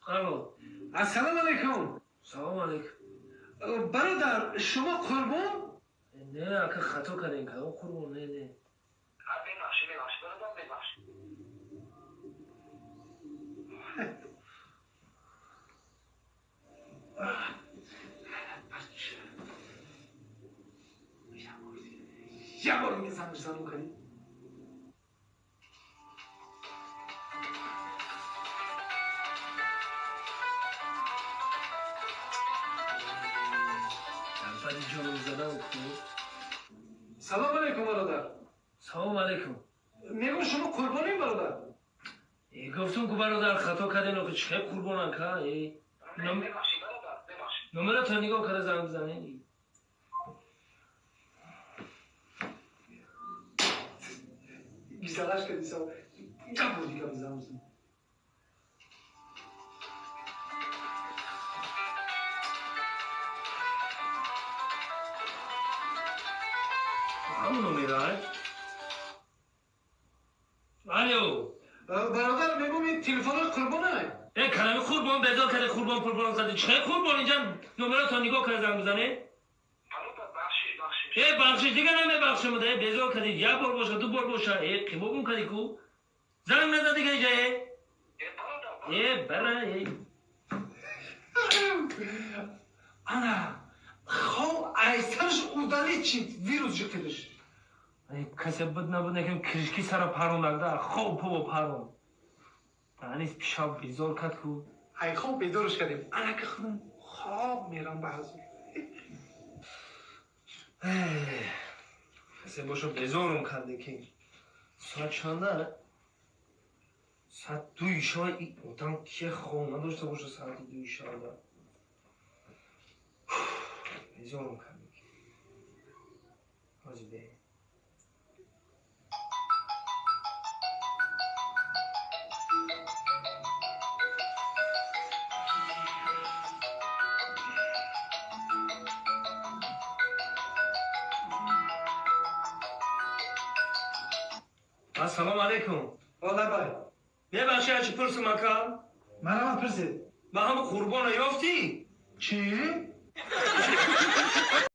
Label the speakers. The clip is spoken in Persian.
Speaker 1: الو.
Speaker 2: السلام علیکم.
Speaker 1: سلام علیکم.
Speaker 2: برادر شما قربان؟
Speaker 1: نه اگه خطا کردین که قربان نه.
Speaker 3: ببخشید برادر ببخشید.
Speaker 2: یه بار دیگه زنگ سلام کنی.
Speaker 1: ولی جانم زدم خوب.
Speaker 2: سلام علیکم برادر.
Speaker 1: سلام علیکم.
Speaker 2: میگم شما قربانی برادر؟
Speaker 1: گفتم که برادر خطا کردین که چه قربانن که
Speaker 3: ببخشید برادر ببخشید.
Speaker 1: نمره تا نگاه کرده زنگ بزنین.
Speaker 2: بیزارش کردی سو. یه بار دیگه زنگ بزن.
Speaker 1: همون نمره الو.
Speaker 2: برادر میگم این تلفن قربانه.
Speaker 1: کلمه قربان بذار کرده قربان کرده چه قربان اینجا نمره تا نگاه کرده زنگ بزنه. بخشش دیگه نمیبخشم ده بذار کرده یه بار باشه دو بار باشه قیمت کردی کو زنگ نزد دیگه اینجا برای
Speaker 2: انا خو ایسترش اودالی چی ویروس جکتش.
Speaker 1: کسی بود نبود نکم کرشکی سر پرون لگده خوب و پرون انیس پیشاب بیزار کد کو
Speaker 2: ای خوب بیدارش کردیم انا که خودم خواب میرم به حضور.
Speaker 1: کسی باشو بیزارم کرده که ساعت چنده؟ ساعت 2 شب این آدم که خواب نداشته باشه ساعت 2 شب بیزارم کرده که حاجی به السلام علیکم.
Speaker 2: والا بای.
Speaker 1: ببخشید چی پرسم اکا؟
Speaker 2: منم پرسید.
Speaker 1: با هم قربان یافتی؟
Speaker 2: چی؟